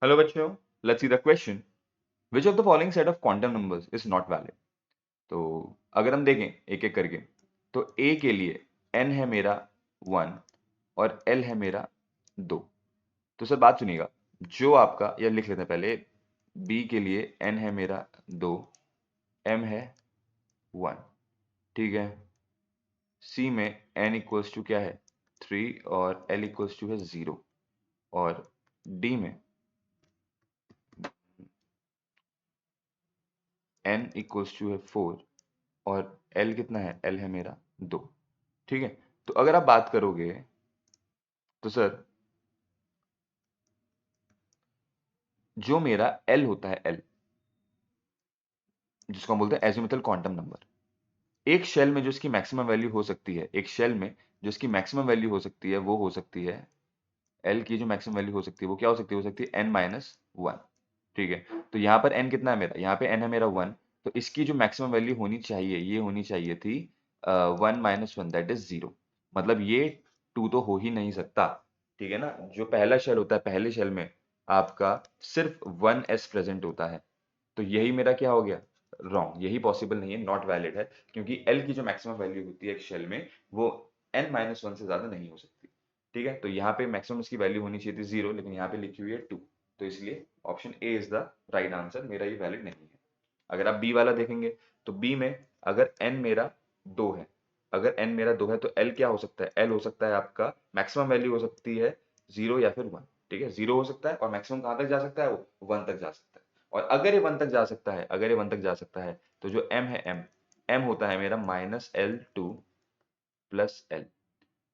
Hello बच्चों, let's see the question. Which of the following set of quantum numbers is not valid? तो अगर हम देखें एक एक करके, तो ए के लिए n है मेरा 1 और l है मेरा 2। तो सर बात सुनिएगा, जो आपका यह लिख लेते हैं पहले। b के लिए n है मेरा 2, m है 1, ठीक है। c में n इक्वल्स टू क्या है 3 और l इक्वल्स टू है 0। और d में n इक्वल्स टू है 4 और L कितना है, L है मेरा 2, ठीक है। तो अगर आप बात करोगे तो सर जो मेरा L होता है, L जिसको हम बोलते हैं एजिमुथल क्वांटम नंबर, एक शेल में जो इसकी मैक्सिमम वैल्यू हो सकती है, एक शेल में जो इसकी मैक्सिमम वैल्यू हो सकती है वो हो सकती है, L की जो मैक्सिमम वैल्यू हो सकती है वो क्या हो सकती है, हो सकती है n माइनस वन, ठीक है। तो यहाँ पर n कितना है मेरा, यहाँ पे n है मेरा 1। तो इसकी जो मैक्सिमम वैल्यू होनी चाहिए, ये होनी चाहिए थी 1 - 1, दैट इज 0। मतलब ये 2 तो हो ही नहीं सकता, ठीक है ना। जो पहला शेल होता है, पहले शेल में आपका सिर्फ 1s प्रेजेंट होता है। तो यही मेरा क्या हो गया, रॉन्ग, यही पॉसिबल नहीं है, नॉट वैलिड है। क्योंकि L की जो मैक्सिमम वैल्यू होती है एक शेल में, वो n - 1 से ज्यादा नहीं हो सकती, ठीक है। तो यहाँ पे मैक्सिमम इसकी वैल्यू होनी चाहिए थी 0, लेकिन यहाँ पे लिखी हुई है 2। तो इसलिए option A is the right answer, मेरा ये वैलिड नहीं है। अगर आप बी वाला देखेंगे, तो बी में अगर n मेरा 2 है, अगर n मेरा 2 है तो L क्या हो सकता है, L हो सकता है आपका मैक्सिमम वैल्यू हो सकती है 0 या फिर 1, ठीक है। 0 हो सकता है और मैक्सिमम कहाँ तक जा सकता है, वो 1 तक जा सकता है। और अगर ये 1 तक जा सकता है, अगर ये 1 तक जा सकता है, तो जो m है, m होता है मेरा -L2 प्लस L,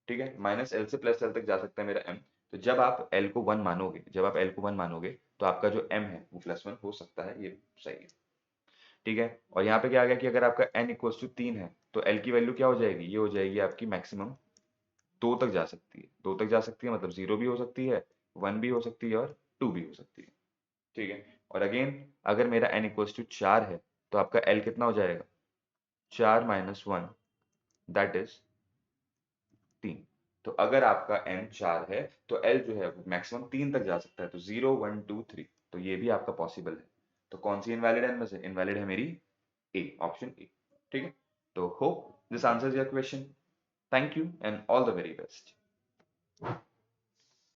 ठीक है। -L से +L तक जा सकता है मेरा m। तो जब आप L को 1 मानोगे, जब आप L को 1 मानोगे, तो आपका जो m है वो +1 हो सकता है, ये सही है, ठीक है। और यहाँ पे क्या आ गया कि अगर आपका n इक्वल्स टू 3 है, तो L की वैल्यू क्या हो जाएगी, ये हो जाएगी आपकी मैक्सिमम 2 तक जा सकती है। 2 तक जा सकती है मतलब 0 भी हो सकती है, 1 भी हो सकती है और 2 भी हो सकती है, ठीक है। और अगेन अगर मेरा n इक्वल्स टू 4 है, तो आपका L कितना हो जाएगा, 4 - 1, दैट इज 3। तो अगर आपका n 4 है, तो L जो है मैक्सिमम 3 तक जा सकता है, तो 0 1 2 3। तो ये भी आपका पॉसिबल है। तो कौन सी इनवैलिड है इनमें से, इनवैलिड है मेरी ए, ऑप्शन ए, ठीक है। तो hope this answers your question. Thank you and all the very best.